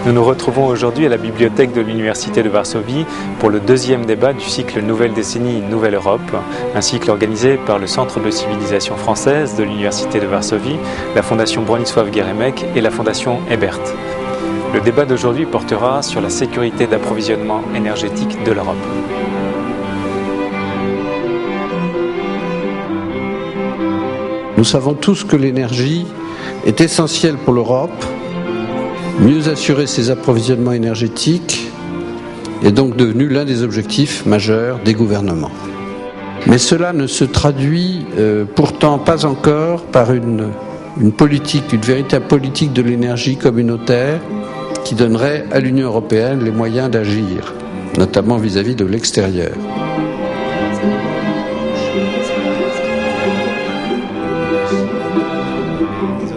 Nous nous retrouvons aujourd'hui à la bibliothèque de l'Université de Varsovie pour le deuxième débat du cycle Nouvelle décennie, Nouvelle Europe, un cycle organisé par le Centre de civilisation française de l'Université de Varsovie, la Fondation Bronisław Geremek et la Fondation Ebert. Le débat d'aujourd'hui portera sur la sécurité d'approvisionnement énergétique de l'Europe. Nous savons tous que l'énergie est essentielle pour l'Europe. Mieux assurer ses approvisionnements énergétiques est donc devenu l'un des objectifs majeurs des gouvernements. Mais cela ne se traduit pourtant pas encore par une véritable politique de l'énergie communautaire qui donnerait à l'Union européenne les moyens d'agir, notamment vis-à-vis de l'extérieur.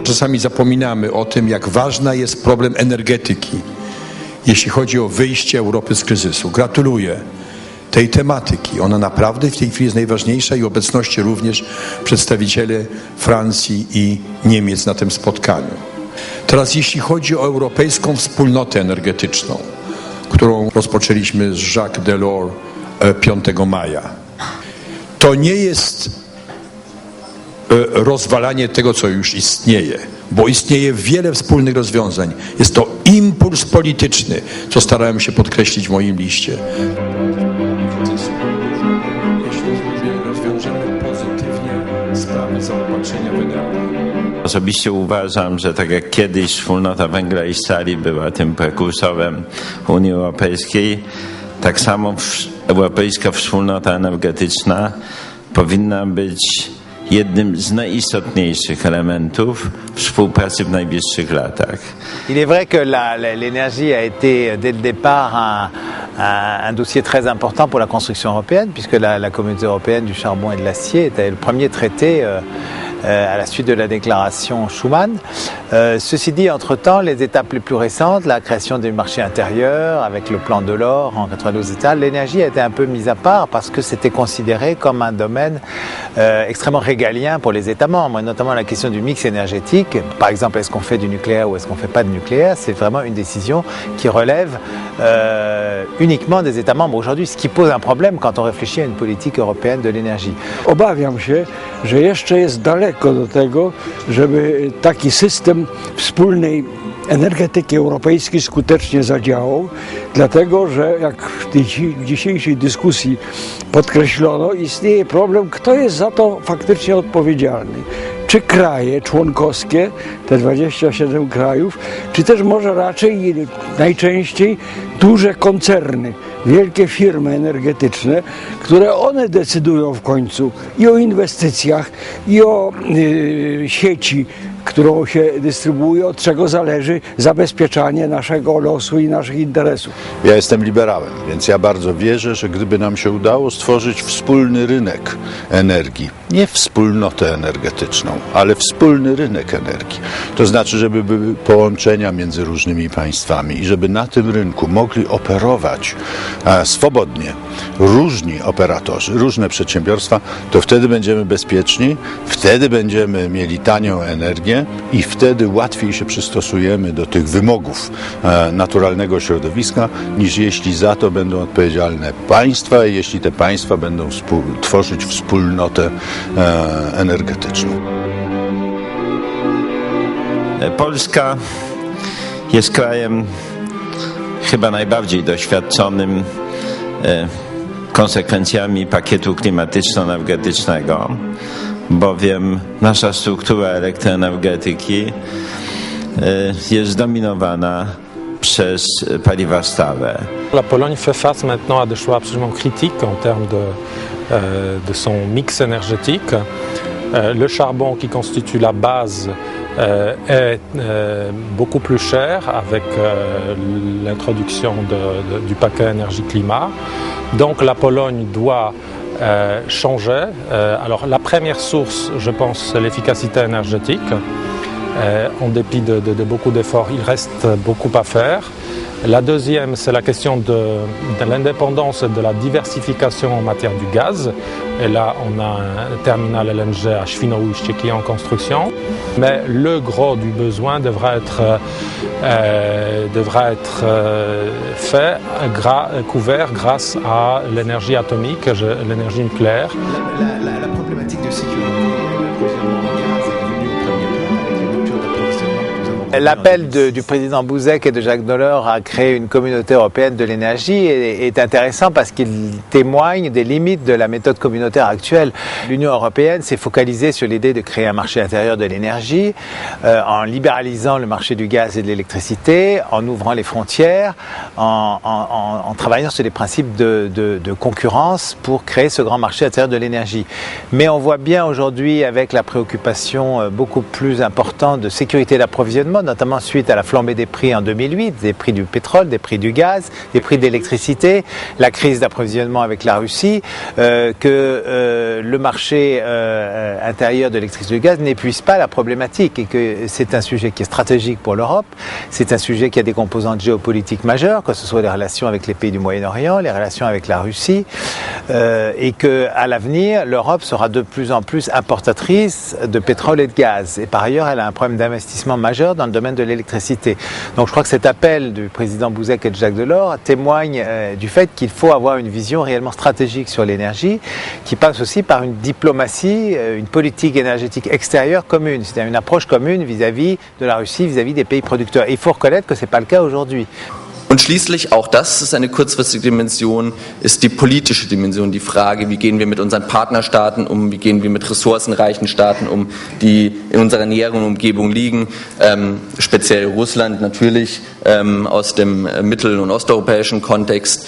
Czasami zapominamy o tym, jak ważny jest problem energetyki, jeśli chodzi o wyjście Europy z kryzysu. Gratuluję tej tematyki. Ona naprawdę w tej chwili jest najważniejsza i obecności również przedstawicieli Francji i Niemiec na tym spotkaniu. Teraz jeśli chodzi o europejską wspólnotę energetyczną, którą rozpoczęliśmy z Jacques Delors 5 maja, to nie jest rozwalanie tego, co już istnieje, bo istnieje wiele wspólnych rozwiązań. Jest to impuls polityczny, co starałem się podkreślić w moim liście. Jeśli rozwiążemy pozytywnie sprawy zaopatrzenia w energię. Osobiście uważam, że tak jak kiedyś wspólnota węgla i stali była tym prekursorem Unii Europejskiej, tak samo europejska wspólnota energetyczna powinna być jednym z najistotniejszych elementów współpracy w najbliższych latach. Il est vrai que l'énergie a été dès le départ un dossier très important pour la construction européenne, puisque la communauté européenne du charbon et de l'acier était le premier traité à la suite de la déclaration Schuman. Ceci dit, entre-temps, les étapes les plus récentes, la création du marché intérieur avec le plan Delors en 92 États, l'énergie a été un peu mise à part parce que c'était considéré comme un domaine extrêmement régalien pour les États membres, et notamment la question du mix énergétique. Par exemple, est-ce qu'on fait du nucléaire ou est-ce qu'on ne fait pas de nucléaire? C'est vraiment une décision qui relève uniquement des États membres aujourd'hui, ce qui pose un problème quand on réfléchit à une politique européenne de l'énergie. Obawiam się, że jeszcze jest daleko do tego, żeby taki system wspólnej energetyki europejskiej skutecznie zadziałał, dlatego że jak w tej dzisiejszej dyskusji podkreślono, istnieje problem, kto jest za to faktycznie odpowiedzialny. Czy kraje członkowskie, te 27 krajów, czy też może raczej najczęściej duże koncerny, wielkie firmy energetyczne, które one decydują w końcu i o inwestycjach, i o sieci, którą się dystrybuuje, od czego zależy zabezpieczanie naszego losu i naszych interesów. Ja jestem liberałem, więc ja bardzo wierzę, że gdyby nam się udało stworzyć wspólny rynek energii, nie wspólnotę energetyczną, ale wspólny rynek energii, to znaczy, żeby były połączenia między różnymi państwami i żeby na tym rynku mogli operować swobodnie różni operatorzy, różne przedsiębiorstwa, to wtedy będziemy bezpieczni, wtedy będziemy mieli tanią energię i wtedy łatwiej się przystosujemy do tych wymogów naturalnego środowiska, niż jeśli za to będą odpowiedzialne państwa i jeśli te państwa będą tworzyć wspólnotę energetyczną. Polska jest krajem chyba najbardziej doświadczonym konsekwencjami pakietu klimatyczno-energetycznego, bowiem nasza struktura elektroenergetyki jest zdominowana przez paliwa stałe. La Pologne fait face maintenant à des choix absolument critiques en termes de son mix énergétique. Le charbon qui constitue la base est beaucoup plus cher avec l'introduction du paquet énergie-climat. Donc la Pologne doit changer. Alors la première source, je pense, c'est l'efficacité énergétique. En dépit de beaucoup d'efforts, il reste beaucoup à faire. La deuxième, c'est la question de l'indépendance et de la diversification en matière du gaz. Et là, on a un terminal LNG à Świnoujście qui est en construction. Mais le gros du besoin devra être fait, couvert grâce à l'énergie atomique, l'énergie nucléaire. La problématique de sécurité de l'approvisionnement en gaz est venue au premier plan avec les ruptures d'approvisionnement que nous avons connues. L'appel du président Buzek et de Jacques Delors à créer une communauté européenne de l'énergie est intéressant parce qu'il témoigne des limites de la méthode communautaire actuelle. L'Union européenne s'est focalisée sur l'idée de créer un marché intérieur de l'énergie en libéralisant le marché du gaz et de l'électricité, en ouvrant les frontières, en travaillant sur des principes de concurrence pour créer ce grand marché intérieur de l'énergie. Mais on voit bien aujourd'hui avec la préoccupation beaucoup plus importante de sécurité d'approvisionnement, notamment suite à la flambée des prix en 2008, des prix du pétrole, des prix du gaz, des prix de l'électricité, la crise d'approvisionnement avec la Russie, que le marché intérieur de l'électricité et du gaz n'épuise pas la problématique et que c'est un sujet qui est stratégique pour l'Europe, c'est un sujet qui a des composantes géopolitiques majeures, que ce soit les relations avec les pays du Moyen-Orient, les relations avec la Russie, et qu'à l'avenir, l'Europe sera de plus en plus importatrice de pétrole et de gaz. Et par ailleurs, elle a un problème d'investissement majeur dans le domaine de l'électricité. Donc je crois que cet appel du président Buzek et de Jacques Delors témoigne du fait qu'il faut avoir une vision réellement stratégique sur l'énergie, qui passe aussi par une diplomatie, une politique énergétique extérieure commune, c'est-à-dire une approche commune vis-à-vis de la Russie, vis-à-vis des pays producteurs. Et il faut reconnaître que ce n'est pas le cas aujourd'hui. Und schließlich, auch das ist eine kurzfristige Dimension, ist die politische Dimension, die Frage, wie gehen wir mit unseren Partnerstaaten um, wie gehen wir mit ressourcenreichen Staaten um, die in unserer näheren Umgebung liegen, speziell Russland natürlich aus dem mittel- und osteuropäischen Kontext.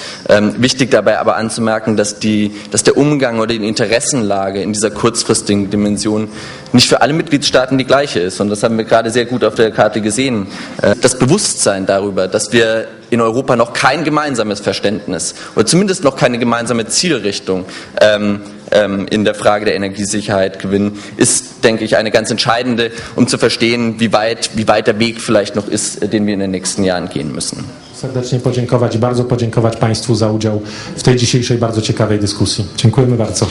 Wichtig dabei aber anzumerken, dass der Umgang oder die Interessenlage in dieser kurzfristigen Dimension nicht für alle Mitgliedstaaten die gleiche ist. Und das haben wir gerade sehr gut auf der Karte gesehen. Das Bewusstsein darüber, dass wir in Europa noch kein gemeinsames Verständnis oder zumindest noch keine gemeinsame Zielrichtung in der Frage der Energiesicherheit gewinnen, ist, denke ich, eine ganz entscheidende, um zu verstehen, wie weit der Weg vielleicht noch ist, den wir in den nächsten Jahren gehen müssen. Serdecznie podziękować, bardzo podziękować Państwu za udział w tej dzisiejszej bardzo ciekawej dyskusji. Dziękujemy bardzo.